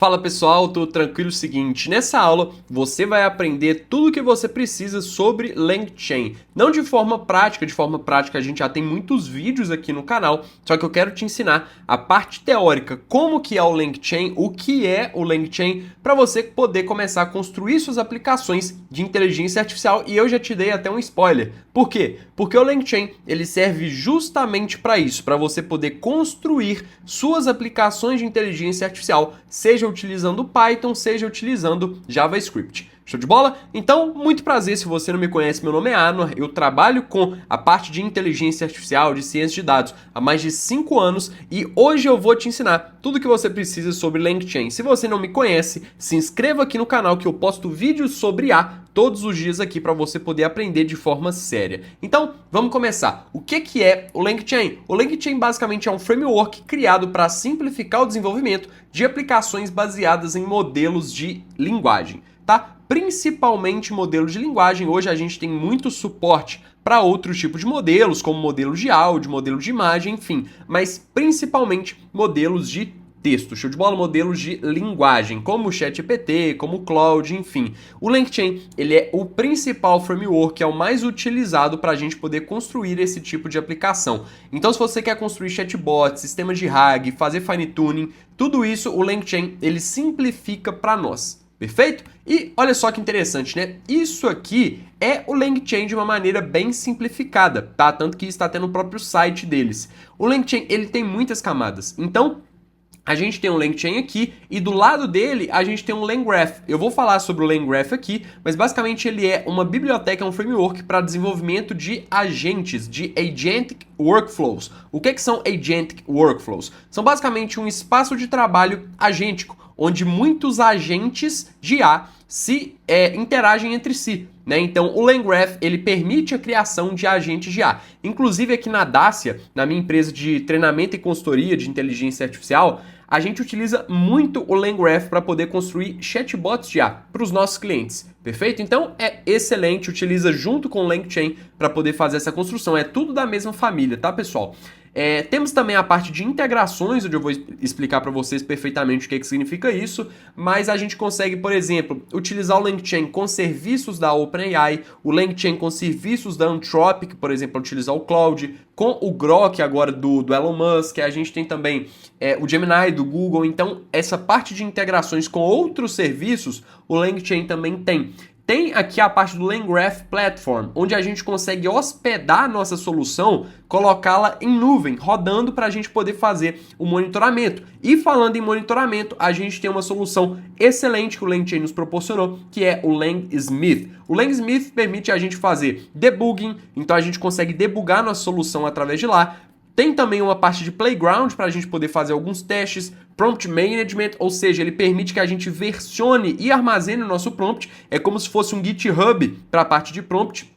Fala pessoal, tudo tranquilo? Seguinte, nessa aula você vai aprender tudo o que você precisa sobre LangChain. Não de forma prática a gente já tem muitos vídeos aqui no canal, só que eu quero te ensinar a parte teórica, como que é o LangChain, o que é o LangChain, para você poder começar a construir suas aplicações de inteligência artificial. E eu já te dei até um spoiler. Por quê? Porque o LangChain ele serve justamente para isso, para você poder construir suas aplicações de inteligência artificial, seja utilizando Python, seja utilizando JavaScript. Show de bola? Então, muito prazer, se você não me conhece, meu nome é Anwar, eu trabalho com a parte de inteligência artificial, de ciência de dados, há mais de 5 anos e hoje eu vou te ensinar tudo o que você precisa sobre LangChain. Se você não me conhece, se inscreva aqui no canal que eu posto vídeos sobre IA todos os dias aqui para você poder aprender de forma séria. Então, vamos começar. O que é o LangChain? O LangChain basicamente é um framework criado para simplificar o desenvolvimento de aplicações baseadas em modelos de linguagem, tá? Principalmente modelos de linguagem. Hoje a gente tem muito suporte para outros tipos de modelos, como modelos de áudio, modelos de imagem, enfim, mas principalmente modelos de texto, show de bola, modelos de linguagem, como o ChatGPT, como o Claude, enfim. O LangChain, ele é o principal framework, é o mais utilizado para a gente poder construir esse tipo de aplicação. Então, se você quer construir chatbots, sistemas de RAG, fazer fine tuning, tudo isso o LangChain, ele simplifica para nós. Perfeito? E olha só que interessante, né? Isso aqui é o LangChain de uma maneira bem simplificada, tá? Tanto que está até no próprio site deles. O LangChain, ele tem muitas camadas. Então, a gente tem um LangChain aqui e do lado dele a gente tem um LangGraph. Eu vou falar sobre o LangGraph aqui, mas basicamente ele é uma biblioteca, um framework para desenvolvimento de agentes, de Agentic Workflows. O que são Agentic Workflows? São basicamente um espaço de trabalho agêntico, onde muitos agentes de IA se interagem entre si, né? Então, o LangGraph, ele permite a criação de agentes de IA. Inclusive, aqui na Dacia, na minha empresa de treinamento e consultoria de inteligência artificial, a gente utiliza muito o LangGraph para poder construir chatbots de IA para os nossos clientes. Perfeito? Então, é excelente, utiliza junto com o LangChain para poder fazer essa construção. É tudo da mesma família, tá, pessoal? Temos também a parte de integrações, onde eu vou explicar para vocês perfeitamente o que significa isso, mas a gente consegue, por exemplo, utilizar o LangChain com serviços da OpenAI, o LangChain com serviços da Anthropic, por exemplo, utilizar o Claude, com o Grok agora do Elon Musk, a gente tem também o Gemini do Google, então essa parte de integrações com outros serviços, o LangChain também tem. Tem aqui a parte do LangGraph Platform, onde a gente consegue hospedar a nossa solução, colocá-la em nuvem, rodando para a gente poder fazer o monitoramento. E falando em monitoramento, a gente tem uma solução excelente que o LangChain nos proporcionou, que é o LangSmith. O LangSmith permite a gente fazer debugging, então a gente consegue debugar nossa solução através de lá. Tem também uma parte de playground para a gente poder fazer alguns testes, prompt management, ou seja, ele permite que a gente versione e armazene o nosso prompt, é como se fosse um GitHub para a parte de prompt,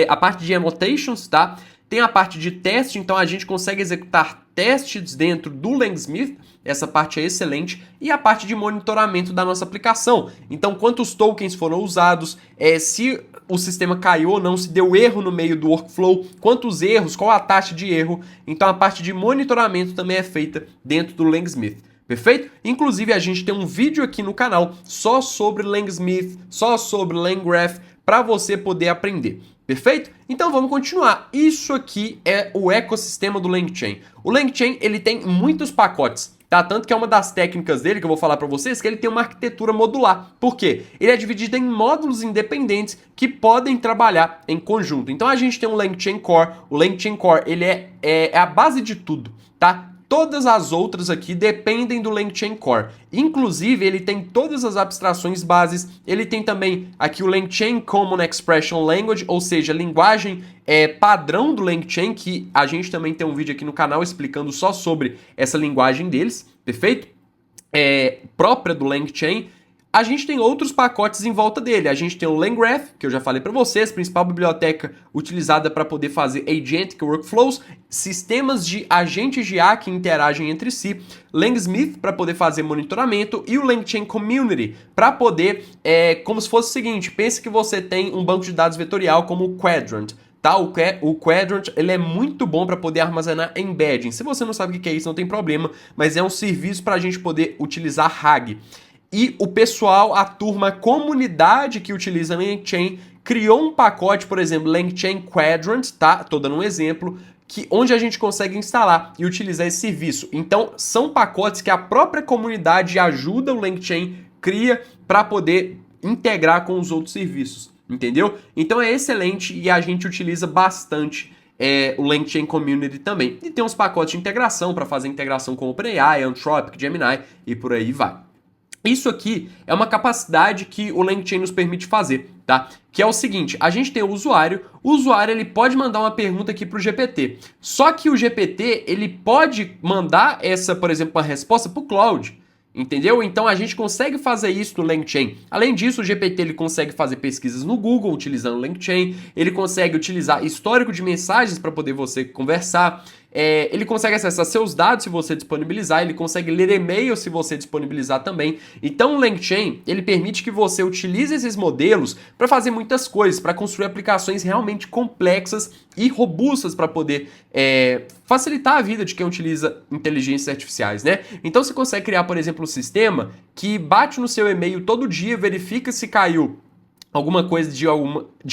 a parte de annotations, tá? Tem a parte de teste, então a gente consegue executar testes dentro do LangSmith, essa parte é excelente, e a parte de monitoramento da nossa aplicação. Então, quantos tokens foram usados, se o sistema caiu ou não, se deu erro no meio do workflow, quantos erros, qual a taxa de erro. Então, a parte de monitoramento também é feita dentro do LangSmith. Perfeito? Inclusive, a gente tem um vídeo aqui no canal só sobre LangSmith, só sobre LangGraph, para você poder aprender. Perfeito? Então vamos continuar. Isso aqui é o ecossistema do LangChain. O LangChain, ele tem muitos pacotes, tá? Tanto que é uma das técnicas dele que eu vou falar para vocês, que ele tem uma arquitetura modular. Por quê? Ele é dividido em módulos independentes que podem trabalhar em conjunto. Então a gente tem o LangChain Core. O LangChain Core, ele é a base de tudo, tá? Todas as outras aqui dependem do LangChain Core. Inclusive, ele tem todas as abstrações bases. Ele tem também aqui o LangChain Common Expression Language, ou seja, linguagem padrão do LangChain, que a gente também tem um vídeo aqui no canal explicando só sobre essa linguagem deles, perfeito? Própria do LangChain. A gente tem outros pacotes em volta dele. A gente tem o LangGraph, que eu já falei para vocês, principal biblioteca utilizada para poder fazer Agentic Workflows, sistemas de agentes de IA que interagem entre si, LangSmith para poder fazer monitoramento e o LangChain Community para poder, como se fosse o seguinte, pense que você tem um banco de dados vetorial como o Quadrant. tá? O Quadrant, ele é muito bom para poder armazenar embedding. Se você não sabe o que é isso, não tem problema, mas é um serviço para a gente poder utilizar RAG. E o pessoal, a turma, a comunidade que utiliza LangChain criou um pacote, por exemplo, LangChain Quadrant, tá? Tô dando um exemplo, onde a gente consegue instalar e utilizar esse serviço. Então, são pacotes que a própria comunidade ajuda o LangChain, cria para poder integrar com os outros serviços, entendeu? Então é excelente e a gente utiliza bastante o LangChain Community também. E tem uns pacotes de integração para fazer integração com OpenAI, Anthropic, Gemini e por aí vai. Isso aqui é uma capacidade que o LangChain nos permite fazer, tá? Que é o seguinte, a gente tem o usuário ele pode mandar uma pergunta aqui para o GPT. Só que o GPT, ele pode mandar essa, por exemplo, uma resposta para o Claude, entendeu? Então a gente consegue fazer isso no LangChain. Além disso, o GPT ele consegue fazer pesquisas no Google utilizando o LangChain, ele consegue utilizar histórico de mensagens para poder você conversar, ele consegue acessar seus dados se você disponibilizar, ele consegue ler e-mail se você disponibilizar também. Então o LangChain, ele permite que você utilize esses modelos para fazer muitas coisas, para construir aplicações realmente complexas e robustas para poder facilitar a vida de quem utiliza inteligências artificiais, né? Então você consegue criar, por exemplo, um sistema que bate no seu e-mail todo dia, verifica se caiu alguma coisa de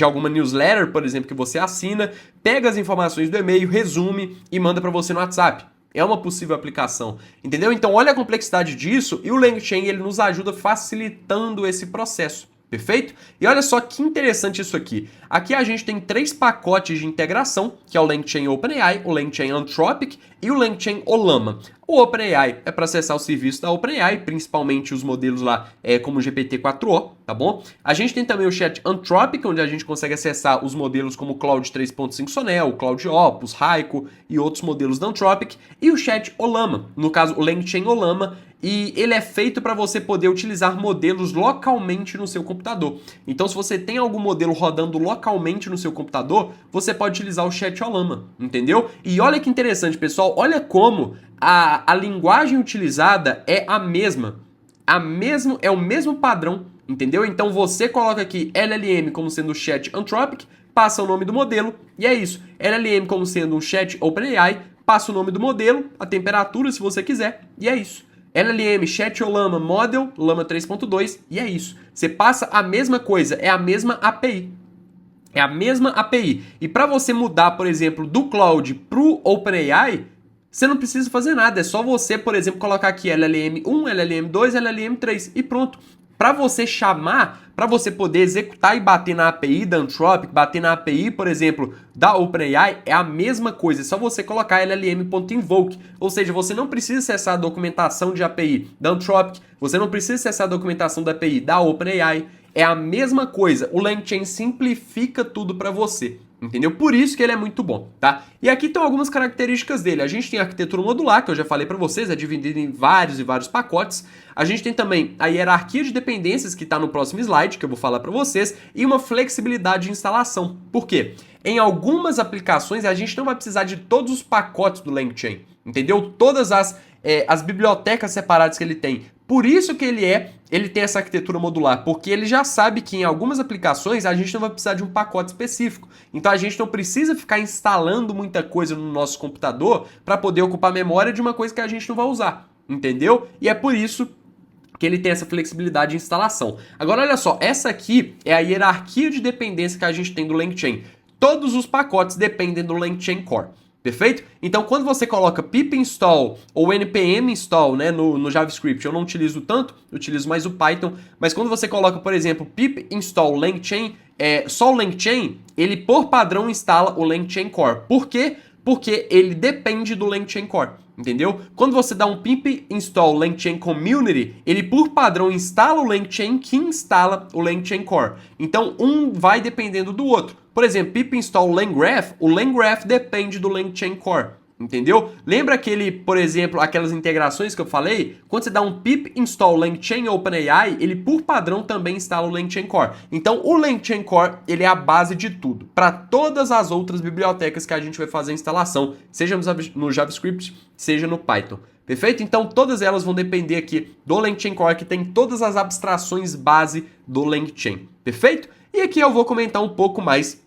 alguma newsletter, por exemplo, que você assina, pega as informações do e-mail, resume e manda para você no WhatsApp. É uma possível aplicação, entendeu? Então olha a complexidade disso e o LangChain ele nos ajuda facilitando esse processo. Perfeito? E olha só que interessante isso aqui. Aqui a gente tem 3 pacotes de integração, que é o LangChain OpenAI, o LangChain Anthropic e o LangChain Ollama. O OpenAI é para acessar o serviço da OpenAI, principalmente os modelos lá como o GPT-4o, tá bom? A gente tem também o chat Anthropic, onde a gente consegue acessar os modelos como o Claude 3.5 Sonel, o Claude Opus, Haiku e outros modelos da Anthropic. E o chat Ollama, no caso o LangChain Ollama, e ele é feito para você poder utilizar modelos localmente no seu computador. Então, se você tem algum modelo rodando localmente no seu computador, você pode utilizar o chat Ollama, entendeu? E olha que interessante, pessoal, olha como a linguagem utilizada é a mesma. É o mesmo padrão, entendeu? Então, você coloca aqui LLM como sendo o chat Anthropic, passa o nome do modelo, e é isso. LLM como sendo um chat OpenAI, passa o nome do modelo, a temperatura, se você quiser, e é isso. LLM, Chat Ollama, Model, Llama 3.2, e é isso. Você passa a mesma coisa, é a mesma API. É a mesma API. E para você mudar, por exemplo, do Claude pro OpenAI, você não precisa fazer nada. É só você, por exemplo, colocar aqui LLM1, LLM2, LLM3 e pronto. Para você chamar, para você poder executar e bater na API da Anthropic, bater na API, por exemplo, da OpenAI, é a mesma coisa, é só você colocar LLM.invoke, ou seja, você não precisa acessar a documentação de API da Anthropic, você não precisa acessar a documentação da API da OpenAI, é a mesma coisa, o LangChain simplifica tudo para você. Entendeu? Por isso que ele é muito bom, tá? E aqui estão algumas características dele. A gente tem a arquitetura modular, que eu já falei para vocês, é dividido em vários e vários pacotes. A gente tem também a hierarquia de dependências, que está no próximo slide, que eu vou falar para vocês, e uma flexibilidade de instalação. Por quê? Em algumas aplicações, a gente não vai precisar de todos os pacotes do LangChain, entendeu? Todas as bibliotecas separadas que ele tem. Por isso que ele tem essa arquitetura modular, porque ele já sabe que em algumas aplicações a gente não vai precisar de um pacote específico. Então a gente não precisa ficar instalando muita coisa no nosso computador para poder ocupar a memória de uma coisa que a gente não vai usar, entendeu? E é por isso que ele tem essa flexibilidade de instalação. Agora olha só, essa aqui é a hierarquia de dependência que a gente tem do LangChain. Todos os pacotes dependem do LangChain Core. Perfeito? Então, quando você coloca pip install ou npm install, né, no JavaScript, eu não utilizo tanto, eu utilizo mais o Python, mas quando você coloca, por exemplo, pip install LangChain, só o LangChain, ele por padrão instala o LangChain Core. Por quê? Porque ele depende do LangChain Core, entendeu? Quando você dá um pip install LangChain Community, ele por padrão instala o LangChain que instala o LangChain Core. Então, um vai dependendo do outro. Por exemplo, pip install LangGraph, o LangGraph depende do LangChain Core, entendeu? Lembra por exemplo, aquelas integrações que eu falei? Quando você dá um pip install LangChain OpenAI, ele por padrão também instala o LangChain Core. Então, o LangChain Core, ele é a base de tudo, para todas as outras bibliotecas que a gente vai fazer a instalação, seja no JavaScript, seja no Python. Perfeito? Então, todas elas vão depender aqui do LangChain Core, que tem todas as abstrações base do LangChain. Perfeito? E aqui eu vou comentar um pouco mais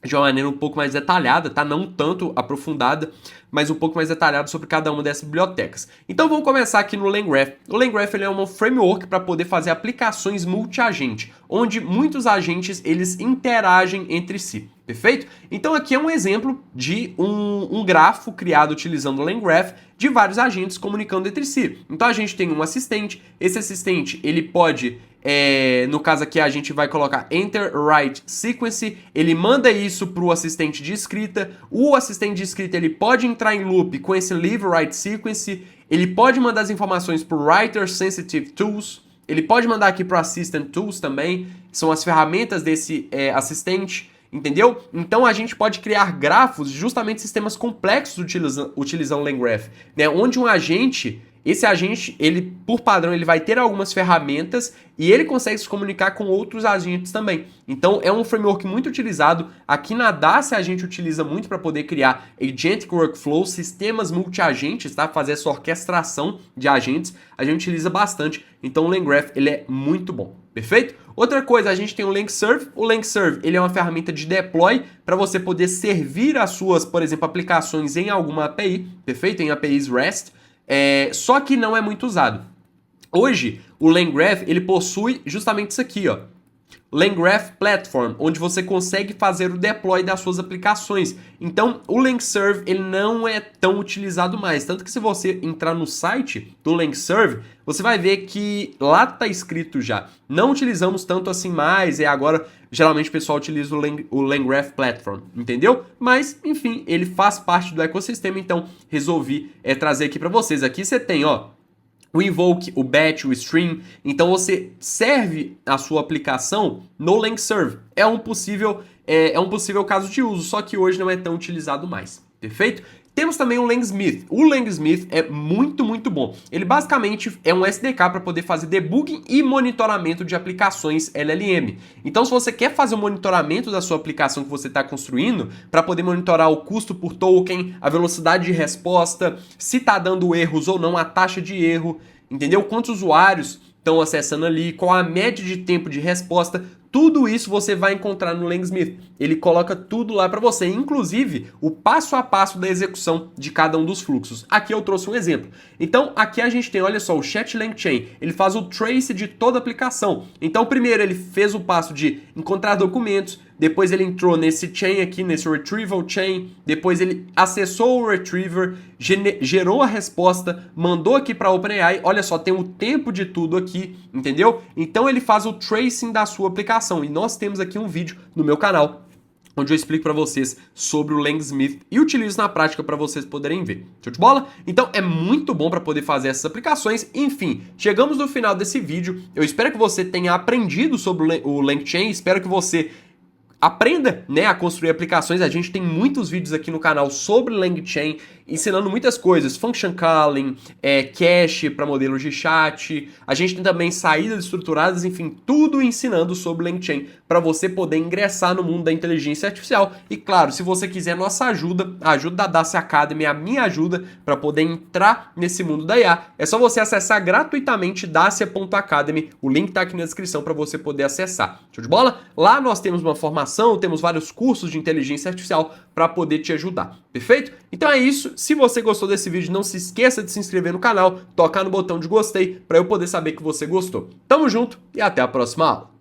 de uma maneira um pouco mais detalhada, tá? Não tanto aprofundada, mas um pouco mais detalhada sobre cada uma dessas bibliotecas. Então vamos começar aqui no LangGraph. O LangGraph ele é um framework para poder fazer aplicações multi-agente, onde muitos agentes eles interagem entre si. Perfeito? Então aqui é um exemplo de um grafo criado utilizando o LangGraph de vários agentes comunicando entre si. Então a gente tem um assistente, esse assistente ele pode, no caso aqui a gente vai colocar Enter Write Sequence, ele manda isso para o assistente de escrita, o assistente de escrita ele pode entrar em loop com esse Leave Write Sequence, ele pode mandar as informações para o Writer Sensitive Tools, ele pode mandar aqui para o Assistant Tools também, são as ferramentas desse assistente. Entendeu? Então a gente pode criar grafos, justamente sistemas complexos utilizando o LangGraph, né? Onde um agente, esse agente, ele por padrão, ele vai ter algumas ferramentas e ele consegue se comunicar com outros agentes também. Então é um framework muito utilizado. Aqui na Dacia a gente utiliza muito para poder criar Agentic Workflow, sistemas multi-agentes, tá? Fazer essa orquestração de agentes, a gente utiliza bastante. Então o LangGraph, ele é muito bom. Perfeito? Outra coisa, a gente tem o LangServe. O LangServe, ele é uma ferramenta de deploy para você poder servir as suas, por exemplo, aplicações em alguma API, perfeito? Em APIs REST, só que não é muito usado. Hoje, o LangGraph, ele possui justamente isso aqui, ó. LangGraph Platform, onde você consegue fazer o deploy das suas aplicações. Então, o LangServe ele não é tão utilizado mais. Tanto que se você entrar no site do LangServe, você vai ver que lá está escrito já. Não utilizamos tanto assim mais, agora geralmente o pessoal utiliza o LangGraph Platform, entendeu? Mas, enfim, ele faz parte do ecossistema, então resolvi trazer aqui para vocês. Aqui você tem, ó, o invoke, o batch, o stream. Então você serve a sua aplicação no LangServe. É um possível caso de uso, só que hoje não é tão utilizado mais. Perfeito? Temos também o LangSmith. O LangSmith é muito, muito bom. Ele basicamente é um SDK para poder fazer debugging e monitoramento de aplicações LLM. Então, se você quer fazer o monitoramento da sua aplicação que você está construindo, para poder monitorar o custo por token, a velocidade de resposta, se está dando erros ou não, a taxa de erro, entendeu? Quantos usuários estão acessando ali, qual a média de tempo de resposta, tudo isso você vai encontrar no LangSmith. Ele coloca tudo lá para você, inclusive o passo a passo da execução de cada um dos fluxos. Aqui eu trouxe um exemplo. Então aqui a gente tem, olha só, o Chat LangChain. Ele faz o trace de toda a aplicação. Então primeiro ele fez o passo de encontrar documentos, depois ele entrou nesse chain aqui, nesse retrieval chain, depois ele acessou o retriever, gerou a resposta, mandou aqui para a OpenAI, olha só, tem o tempo de tudo aqui, entendeu? Então ele faz o tracing da sua aplicação e nós temos aqui um vídeo no meu canal onde eu explico para vocês sobre o LangSmith e utilizo na prática para vocês poderem ver. Show de bola? Então é muito bom para poder fazer essas aplicações. Enfim, chegamos no final desse vídeo. Eu espero que você tenha aprendido sobre o LangChain, espero que você aprenda, né, a construir aplicações. A gente tem muitos vídeos aqui no canal sobre LangChain, ensinando muitas coisas, function calling, cache para modelos de chat. A gente tem também saídas estruturadas, enfim, tudo ensinando sobre LangChain para você poder ingressar no mundo da inteligência artificial. E claro, se você quiser nossa ajuda, a ajuda da Dacia Academy, a minha ajuda para poder entrar nesse mundo da IA, é só você acessar gratuitamente dacia.academy. O link tá aqui na descrição para você poder acessar. Show de bola? Lá nós temos uma formação, temos vários cursos de inteligência artificial para poder te ajudar. Perfeito? Então é isso. Se você gostou desse vídeo, não se esqueça de se inscrever no canal, tocar no botão de gostei para eu poder saber que você gostou. Tamo junto e até a próxima aula.